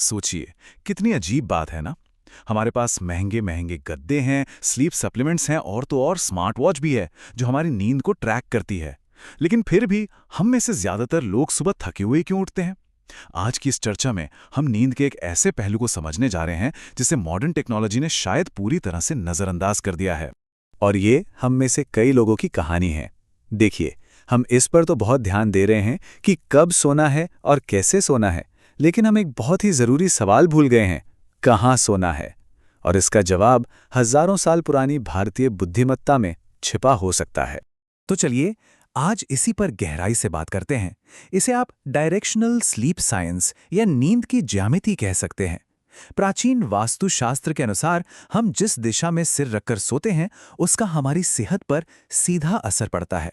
सोचिए, कितनी अजीब बात है ना। हमारे पास महंगे महंगे गद्दे हैं, स्लीप सप्लीमेंट्स हैं और तो और स्मार्ट वॉच भी है जो हमारी नींद को ट्रैक करती है। लेकिन फिर भी हम में से ज्यादातर लोग सुबह थके हुए क्यों उठते हैं? आज की इस चर्चा में हम नींद के एक ऐसे पहलू को समझने जा रहे हैं जिसे मॉडर्न टेक्नोलॉजी ने शायद पूरी तरह से नजरअंदाज कर दिया है। और ये हम में से कई लोगों की कहानी है। देखिए, हम इस पर तो बहुत ध्यान दे रहे हैं कि कब सोना है और कैसे सोना है, लेकिन हम एक बहुत ही ज़रूरी सवाल भूल गए हैं, कहाँ सोना है। और इसका जवाब हजारों साल पुरानी भारतीय बुद्धिमत्ता में छिपा हो सकता है। तो चलिए, आज इसी पर गहराई से बात करते हैं। इसे आप डायरेक्शनल स्लीप साइंस या नींद की ज्यामिति कह सकते हैं। प्राचीन वास्तुशास्त्र के अनुसार हम जिस दिशा में सिर रखकर सोते हैं उसका हमारी सेहत पर सीधा असर पड़ता है।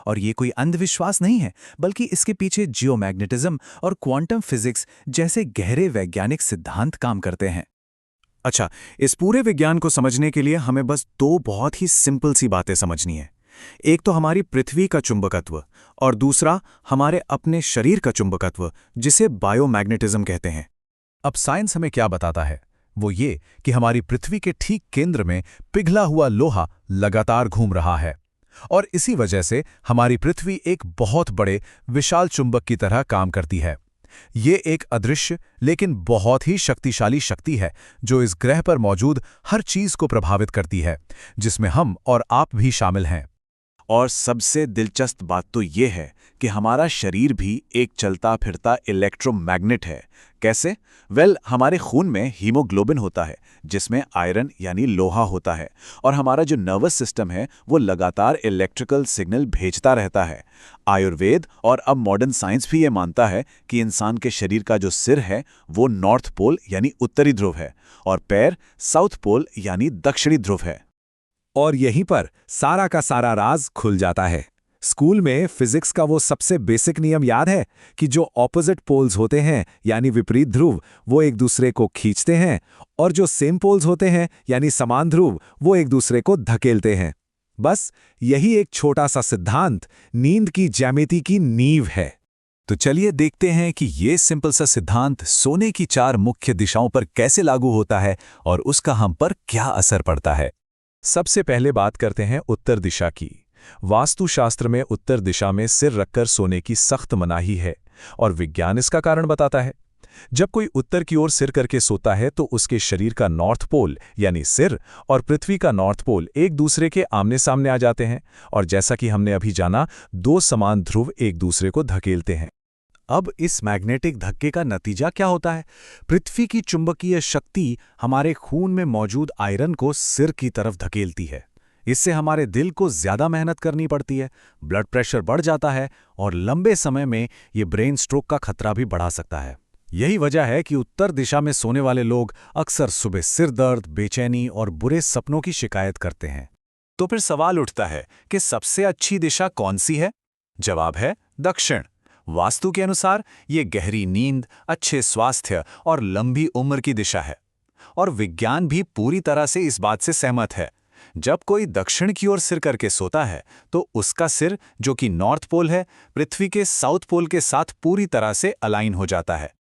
और ये कोई अंधविश्वास नहीं है, बल्कि इसके पीछे जियोमैग्नेटिज्म और क्वांटम फिजिक्स जैसे गहरे वैज्ञानिक सिद्धांत काम करते हैं। अच्छा, इस पूरे विज्ञान को समझने के लिए हमें बस दो बहुत ही सिंपल सी बातें समझनी है। एक तो हमारी पृथ्वी का चुंबकत्व और दूसरा हमारे अपने शरीर का चुंबकत्व, जिसे बायोमैग्नेटिज्म कहते हैं। अब साइंस हमें क्या बताता है? वो ये कि हमारी पृथ्वी के ठीक केंद्र में पिघला हुआ लोहा लगातार घूम रहा है और इसी वजह से हमारी पृथ्वी एक बहुत बड़े विशाल चुंबक की तरह काम करती है। ये एक अदृश्य लेकिन बहुत ही शक्तिशाली शक्ति है जो इस ग्रह पर मौजूद हर चीज को प्रभावित करती है, जिसमें हम और आप भी शामिल हैं। और सबसे दिलचस्प बात तो ये है कि हमारा शरीर भी एक चलता फिरता इलेक्ट्रोमैग्नेट है। कैसे? हमारे खून में हीमोग्लोबिन होता है जिसमें आयरन यानी लोहा होता है, और हमारा जो नर्वस सिस्टम है वो लगातार इलेक्ट्रिकल सिग्नल भेजता रहता है। आयुर्वेद और अब मॉडर्न साइंस भी ये मानता है कि इंसान के शरीर का जो सिर है वो नॉर्थ पोल यानी उत्तरी ध्रुव है और पैर साउथ पोल यानी दक्षिणी ध्रुव है। और यहीं पर सारा का सारा राज खुल जाता है। स्कूल में फिजिक्स का वो सबसे बेसिक नियम याद है कि जो ऑपोजिट पोल्स होते हैं यानी विपरीत ध्रुव, वो एक दूसरे को खींचते हैं, और जो सेम पोल्स होते हैं यानी समान ध्रुव, वो एक दूसरे को धकेलते हैं। बस यही एक छोटा सा सिद्धांत नींद की ज्यामिति की नींव है। तो चलिए देखते हैं कि ये सिंपल सा सिद्धांत सोने की चार मुख्य दिशाओं पर कैसे लागू होता है और उसका हम पर क्या असर पड़ता है। सबसे पहले बात करते हैं उत्तर दिशा की। वास्तुशास्त्र में उत्तर दिशा में सिर रखकर सोने की सख्त मनाही है और विज्ञान इसका कारण बताता है। जब कोई उत्तर की ओर सिर करके सोता है तो उसके शरीर का नॉर्थ पोल यानी सिर और पृथ्वी का नॉर्थ पोल एक दूसरे के आमने सामने आ जाते हैं, और जैसा कि हमने अभी जाना, दो समान ध्रुव एक दूसरे को धकेलते हैं। अब इस मैग्नेटिक धक्के का नतीजा क्या होता है? पृथ्वी की चुंबकीय शक्ति हमारे खून में मौजूद आयरन को सिर की तरफ धकेलती है। इससे हमारे दिल को ज्यादा मेहनत करनी पड़ती है, ब्लड प्रेशर बढ़ जाता है और लंबे समय में ये ब्रेन स्ट्रोक का खतरा भी बढ़ा सकता है। यही वजह है कि उत्तर दिशा में सोने वाले लोग अक्सर सुबह सिर दर्द, बेचैनी और बुरे सपनों की शिकायत करते हैं। तो फिर सवाल उठता है कि सबसे अच्छी दिशा कौन सी है? जवाब है दक्षिण। वास्तु के अनुसार ये गहरी नींद, अच्छे स्वास्थ्य और लंबी उम्र की दिशा है। और विज्ञान भी पूरी तरह से इस बात से सहमत है। जब कोई दक्षिण की ओर सिर करके सोता है तो उसका सिर, जो कि नॉर्थ पोल है, पृथ्वी के साउथ पोल के साथ पूरी तरह से अलाइन हो जाता है।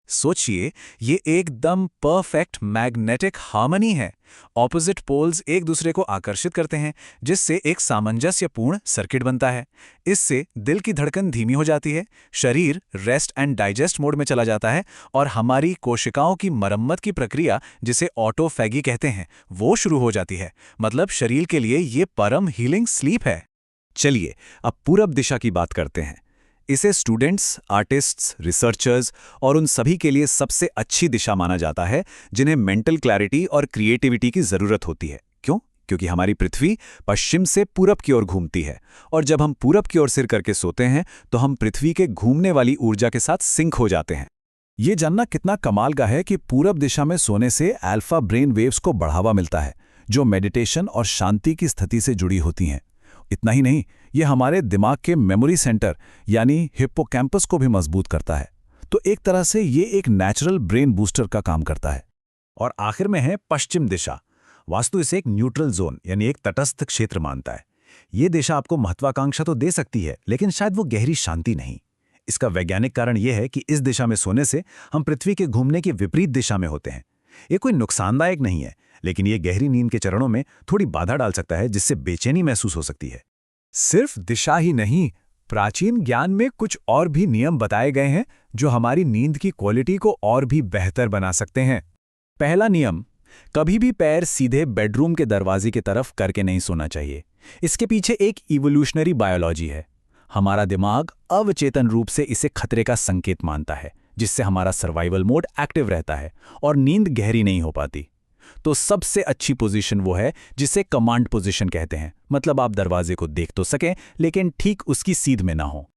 सोचिए, ये एकदम परफेक्ट मैग्नेटिक हार्मनी है। ऑपोजिट पोल्स एक दूसरे को आकर्षित करते हैं, जिससे एक सामंजस्यपूर्ण सर्किट बनता है। इससे दिल की धड़कन धीमी हो जाती है, शरीर रेस्ट एंड डाइजेस्ट मोड में चला जाता है और हमारी कोशिकाओं की मरम्मत की प्रक्रिया, जिसे ऑटोफैगी कहते हैं, वो शुरू हो जाती है। मतलब शरीर के लिए ये परम हीलिंग स्लीप है। चलिए अब पूरब दिशा की बात करते हैं। इसे स्टूडेंट्स, आर्टिस्ट्स, रिसर्चर्स और उन सभी के लिए सबसे अच्छी दिशा माना जाता है जिन्हें मेंटल क्लैरिटी और क्रिएटिविटी की जरूरत होती है। क्यों? क्योंकि हमारी पृथ्वी पश्चिम से पूरब की ओर घूमती है, और जब हम पूरब की ओर सिर करके सोते हैं तो हम पृथ्वी के घूमने वाली ऊर्जा के साथ सिंक हो जाते हैं। ये जानना कितना कमाल का है कि पूरब दिशा में सोने से अल्फा ब्रेन वेव्स को बढ़ावा मिलता है, जो मेडिटेशन और शांति की स्थिति से जुड़ी होती हैं। इतना ही नहीं, ये हमारे दिमाग के मेमोरी सेंटर यानी हिप्पोकैम्पस को भी मजबूत करता है। तो एक तरह से ये एक नेचुरल ब्रेन बूस्टर का काम करता है। और आखिर में है पश्चिम दिशा। वास्तु इसे एक न्यूट्रल जोन यानी एक तटस्थ क्षेत्र मानता है। ये दिशा आपको महत्वाकांक्षा तो दे सकती है, लेकिन शायद वो गहरी शांति नहीं। इसका वैज्ञानिक कारण यह है कि इस दिशा में सोने से हम पृथ्वी के घूमने की विपरीत दिशा में होते हैं। ये कोई नुकसानदायक नहीं है, लेकिन ये गहरी नींद के चरणों में थोड़ी बाधा डाल सकता है, जिससे बेचैनी महसूस हो सकती है। सिर्फ दिशा ही नहीं, प्राचीन ज्ञान में कुछ और भी नियम बताए गए हैं जो हमारी नींद की क्वालिटी को और भी बेहतर बना सकते हैं। पहला नियम, कभी भी पैर सीधे बेडरूम के दरवाजे की तरफ करके नहीं सोना चाहिए। इसके पीछे एक इवोल्यूशनरी बायोलॉजी है। हमारा दिमाग अवचेतन रूप से इसे खतरे का संकेत मानता है, जिससे हमारा सर्वाइवल मोड एक्टिव रहता है और नींद गहरी नहीं हो पाती। तो सबसे अच्छी पोजीशन वो है जिसे कमांड पोजीशन कहते हैं, मतलब आप दरवाजे को देख तो सकें लेकिन ठीक उसकी सीध में ना हो।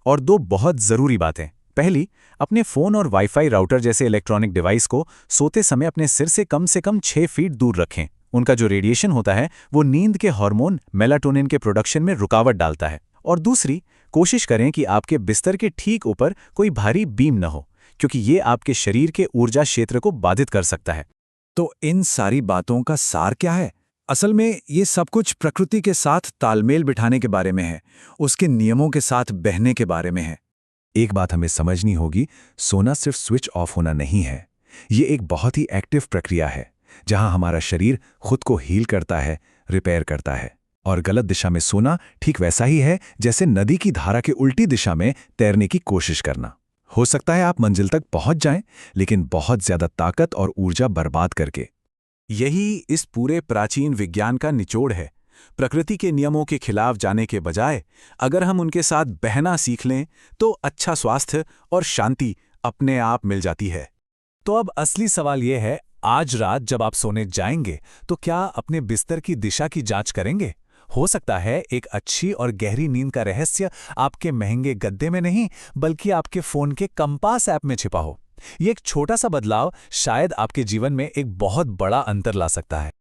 और दो बहुत ज़रूरी बातें। पहली, अपने फ़ोन और वाईफाई राउटर जैसे इलेक्ट्रॉनिक डिवाइस को सोते समय अपने सिर से कम 6 फीट दूर रखें। उनका जो रेडिएशन होता है वो नींद के हार्मोन मेलाटोनिन के प्रोडक्शन में रुकावट डालता है। और दूसरी, कोशिश करें कि आपके बिस्तर के ठीक ऊपर कोई भारी बीम न हो, क्योंकि ये आपके शरीर के ऊर्जा क्षेत्र को बाधित कर सकता है। तो इन सारी बातों का सार क्या है? असल में ये सब कुछ प्रकृति के साथ तालमेल बिठाने के बारे में है, उसके नियमों के साथ बहने के बारे में है। एक बात हमें समझनी होगी, सोना सिर्फ स्विच ऑफ होना नहीं है। ये एक बहुत ही एक्टिव प्रक्रिया है, जहां हमारा शरीर खुद को हील करता है, रिपेयर करता है। और गलत दिशा में सोना ठीक वैसा ही है जैसे नदी की धारा के उल्टी दिशा में तैरने की कोशिश करना। हो सकता है आप मंजिल तक पहुंच जाएं, लेकिन बहुत ज्यादा ताकत और ऊर्जा बर्बाद करके। यही इस पूरे प्राचीन विज्ञान का निचोड़ है। प्रकृति के नियमों के खिलाफ जाने के बजाय अगर हम उनके साथ बहना सीख लें तो अच्छा स्वास्थ्य और शांति अपने आप मिल जाती है। तो अब असली सवाल यह है, आज रात जब आप सोने जाएंगे तो क्या अपने बिस्तर की दिशा की जांच करेंगे? हो सकता है एक अच्छी और गहरी नींद का रहस्य आपके महंगे गद्दे में नहीं, बल्कि आपके फोन के कंपास ऐप में छिपा हो। ये एक छोटा सा बदलाव शायद आपके जीवन में एक बहुत बड़ा अंतर ला सकता है।